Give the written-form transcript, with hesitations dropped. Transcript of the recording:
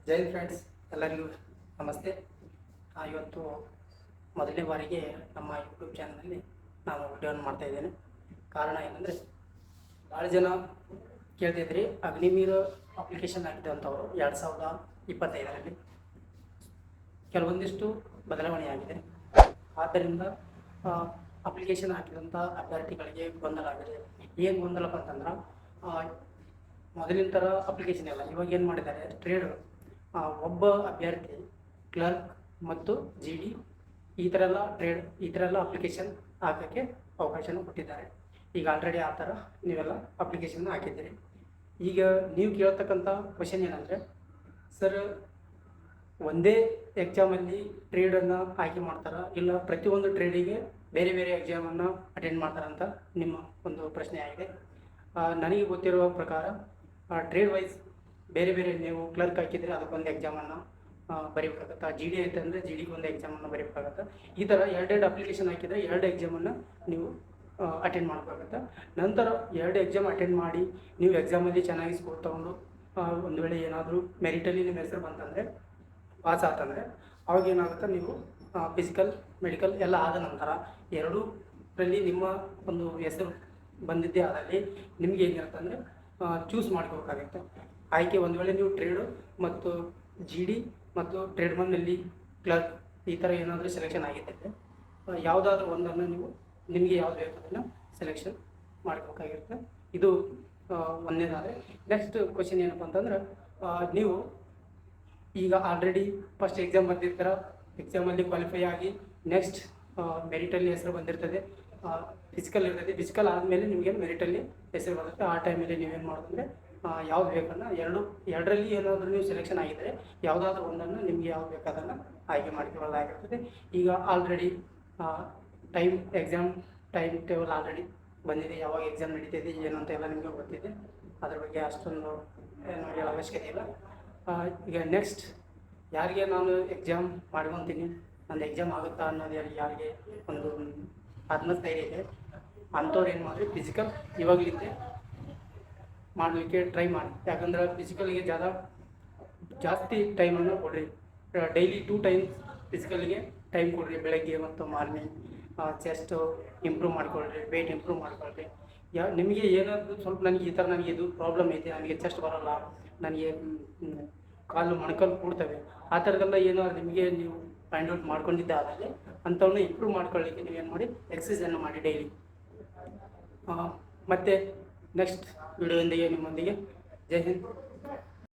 ಜೈ friends, ಎಲ್ಲರಿಗೂ ನಮಸ್ತೆ. ಇವತ್ತು ಮೊದಲನೇ ಬಾರಿಗೆ ನಮ್ಮ ಯೂಟ್ಯೂಬ್ ಚಾನಲಲ್ಲಿ ನಾನು ವಿಡಿಯೋನ ಮಾಡ್ತಾಯಿದ್ದೇನೆ. ಕಾರಣ ಏನಂದರೆ, ಭಾಳ ಜನ ಕೇಳ್ತಿದ್ರಿ ಅಗ್ನಿವೀರ ಅಪ್ಲಿಕೇಶನ್ ಆಗಿದ್ದಂಥವ್ರು 2025ರಲ್ಲಿ ಕೆಲವೊಂದಿಷ್ಟು ಬದಲಾವಣೆ ಆಗಿದೆ. ಆದ್ದರಿಂದ ಅಪ್ಲಿಕೇಶನ್ ಹಾಕಿದಂಥ ಅಭ್ಯರ್ಥಿಗಳಿಗೆ ಗೊಂದಲ ಆಗಿದೆ. ಏನು ಗೊಂದಲಪ್ಪ ಅಂತಂದ್ರೆ, ಮೊದಲಿನ ಥರ ಅಪ್ಲಿಕೇಶನ್ ಇಲ್ಲ. ಇವಾಗ ಏನು ಮಾಡಿದ್ದಾರೆ, ಟ್ರೇಡ್ ಒಬ್ಬ ಅಭ್ಯರ್ಥಿ ಕ್ಲರ್ಕ್ ಮತ್ತು GD ಈ ಥರ ಎಲ್ಲ ಅಪ್ಲಿಕೇಶನ್ ಹಾಕೋಕ್ಕೆ ಅವಕಾಶನ ಕೊಟ್ಟಿದ್ದಾರೆ. ಈಗ ಆಲ್ರೆಡಿ ಆ ಥರ ನೀವೆಲ್ಲ ಅಪ್ಲಿಕೇಶನ್ ಹಾಕಿದ್ದೀರಿ. ಈಗ ನೀವು ಕೇಳ್ತಕ್ಕಂಥ ಕ್ವಶನ್ ಏನಂದರೆ, ಸರ್ ಒಂದೇ ಎಕ್ಸಾಮಲ್ಲಿ ಟ್ರೇಡನ್ನು ಆಯ್ಕೆ ಮಾಡ್ತಾರಾ, ಇಲ್ಲ ಪ್ರತಿಯೊಂದು ಟ್ರೇಡಿಗೆ ಬೇರೆ ಬೇರೆ ಎಕ್ಸಾಮನ್ನು ಅಟೆಂಡ್ ಮಾಡ್ತಾರಂತ ನಿಮ್ಮ ಒಂದು ಪ್ರಶ್ನೆ ಆಗಿದೆ. ನನಗೆ ಗೊತ್ತಿರುವ ಪ್ರಕಾರ ಟ್ರೇಡ್ ವೈಸ್ ಬೇರೆ ಬೇರೆ, ನೀವು ಕ್ಲರ್ಕ್ ಹಾಕಿದರೆ ಅದಕ್ಕೊಂದು ಎಕ್ಸಾಮನ್ನು ಬರೀಬೇಕಾಗತ್ತೆ. GD ಐತೆ ಅಂದರೆ GDಗೆ ಒಂದು ಎಕ್ಸಾಮನ್ನು ಬರೀಬೇಕಾಗತ್ತೆ. ಈ ಥರ ಎರಡೆರಡು ಅಪ್ಲಿಕೇಶನ್ ಹಾಕಿದರೆ 2 ಎಕ್ಸಾಮನ್ನು ನೀವು ಅಟೆಂಡ್ ಮಾಡಬೇಕಾಗತ್ತೆ. ನಂತರ 2 ಎಕ್ಸಾಮ್ ಅಟೆಂಡ್ ಮಾಡಿ ನೀವು ಎಕ್ಸಾಮಲ್ಲಿ ಚೆನ್ನಾಗಿ ಸ್ಕೋರ್ ತೊಗೊಂಡು ಒಂದು ವೇಳೆ ಏನಾದರೂ ಮೆರಿಟಲ್ಲಿ ನಿಮ್ಮ ಹೆಸರು ಬಂತಂದರೆ, ಪಾಸ್ ಆತಂದರೆ, ಅವಾಗ ಏನಾಗುತ್ತೆ, ನೀವು ಫಿಸಿಕಲ್ ಮೆಡಿಕಲ್ ಎಲ್ಲ ಆದ ನಂತರ ಎರಡೂರಲ್ಲಿ ನಿಮ್ಮ ಒಂದು ಹೆಸರು ಬಂದಿದ್ದೇ ಆದಲ್ಲಿ ನಿಮಗೆ ಏನಿರುತ್ತೆ ಅಂದರೆ ಚೂಸ್ ಮಾಡ್ಕೋಬೇಕಾಗುತ್ತೆ. ಆಯ್ಕೆ ಒಂದು ವೇಳೆ ನೀವು ಟ್ರೇಡು ಮತ್ತು GD ಮತ್ತು ಟ್ರೇಡ್ ಒನ್ನಲ್ಲಿ ಕ್ಲರ್ಕ್ ಈ ಥರ ಏನಾದರೂ ಸೆಲೆಕ್ಷನ್ ಆಗಿದ್ದರೆ ಯಾವುದಾದ್ರೂ ಒಂದನ್ನು ನಿಮಗೆ ಯಾವ್ದು ಬೇಕು ಅದನ್ನು ಸೆಲೆಕ್ಷನ್ ಮಾಡ್ಕೋಬೇಕಾಗಿರುತ್ತೆ. ಇದು ಒಂದನೇದಾದರೆ. ನೆಕ್ಸ್ಟ್ ಕ್ವಶನ್ ಏನಪ್ಪ ಅಂತಂದ್ರೆ, ನೀವು ಈಗ ಆಲ್ರೆಡಿ ಫಸ್ಟ್ ಎಕ್ಸಾಮ್ ಬರ್ದಿರ್ತೀರ, ಎಕ್ಸಾಮಲ್ಲಿ ಕ್ವಾಲಿಫೈ ಆಗಿ ನೆಕ್ಸ್ಟ್ ಮೆರಿಟಲ್ಲಿ ಹೆಸರು ಬಂದಿರ್ತದೆ, ಫಿಸಿಕಲ್ ಇರ್ತದೆ. ಫಿಸಿಕಲ್ ಆದಮೇಲೆ ನಿಮಗೆ ಮೆರಿಟಲ್ಲಿ ಹೆಸರು ಬರುತ್ತೆ. ಆ ಟೈಮಲ್ಲಿ ನೀವೇನು ಮಾಡೋದಂದರೆ, ಯಾವ್ದು ಬೇಕನ್ನ ಎರಡರಲ್ಲಿ ಏನಾದರೂ ನೀವು ಸೆಲೆಕ್ಷನ್ ಆಗಿದ್ದರೆ ಯಾವುದಾದ್ರೂ ಒಂದನ್ನು ನಿಮಗೆ ಯಾವ್ದು ಬೇಕಾದನ್ನು ಆಯ್ಕೆ ಮಾಡಿಕೊಳ್ಳಲಾಗಿರ್ತದೆ. ಈಗ already exam time table already ಬಂದಿದೆ. ಯಾವಾಗ ಎಕ್ಸಾಮ್ ನಡೀತಿದೆ ಏನಂತ ಎಲ್ಲ ನಿಮಗೆ ಗೊತ್ತಿದೆ. ಅದ್ರ ಬಗ್ಗೆ ಅಷ್ಟೊಂದು ಏನು ಹೇಳೋ ಅವಶ್ಯಕತೆ ಇಲ್ಲ. ಈಗ ನೆಕ್ಸ್ಟ್ ಯಾರಿಗೆ ನಾನು ಎಕ್ಸಾಮ್ ಮಾಡ್ಕೊತೀನಿ, ನಂದು ಎಕ್ಸಾಮ್ ಆಗುತ್ತಾ ಅನ್ನೋದು ಯಾರಿಗೆ ಒಂದು ಆತ್ಮಸ್ಥೈರ್ಯ ಇದೆ ಅಂಥವ್ರು ಏನು ಮಾಡಿರಿ, ಫಿಸಿಕಲ್ ಇವಾಗಲಿದ್ದೆ ಮಾಡಲಿಕ್ಕೆ ಟ್ರೈ ಮಾಡಿ. ಯಾಕಂದ್ರೆ ಫಿಸಿಕಲ್ಗೆ ಜಾಸ್ತಿ ಟೈಮನ್ನು ಕೊಡ್ರಿ. ಡೈಲಿ 2 ಟೈಮ್ಸ್ ಫಿಸಿಕಲ್ಗೆ ಟೈಮ್ ಕೊಡ್ರಿ, ಬೆಳಗ್ಗೆ ಮತ್ತು ಮಾರ್ನಿಂಗ್. ಚೆಸ್ಟು ಇಂಪ್ರೂವ್ ಮಾಡ್ಕೊಳ್ರಿ, ವೆಯ್ಟ್ ಇಂಪ್ರೂವ್ ಮಾಡ್ಕೊಳ್ರಿ. ನಿಮಗೆ ಏನಾದರೂ ಸ್ವಲ್ಪ ನನಗೆ ಇದು ಪ್ರಾಬ್ಲಮ್ ಐತೆ, ನನಗೆ ಚೆಸ್ಟ್ ಬರೋಲ್ಲ, ನನಗೆ ಕಾಲು ಮೊಣಕಾಲು ಕೂಡ್ತವೆ, ಆ ಥರದ್ದೆಲ್ಲ ಏನಾದ್ರು ನಿಮಗೆ ನೀವು ಫೈಂಡ್ ಔಟ್ ಮಾಡ್ಕೊಂಡಿದ್ದೆ ಆದಲ್ಲಿ ಅಂಥವನ್ನ ಇಂಪ್ರೂವ್ ಮಾಡ್ಕೊಳ್ಳಿಕ್ಕೆ ನೀವೇನು ಮಾಡಿ, ಎಕ್ಸಸೈಸನ್ನು ಮಾಡಿ ಡೈಲಿ. ಮತ್ತು ನೆಕ್ಸ್ಟ್ ವಿಡಿಯೋದೊಂದಿಗೆ ನಿಮ್ಮೊಂದಿಗೆ. ಜೈ ಹಿಂದ್.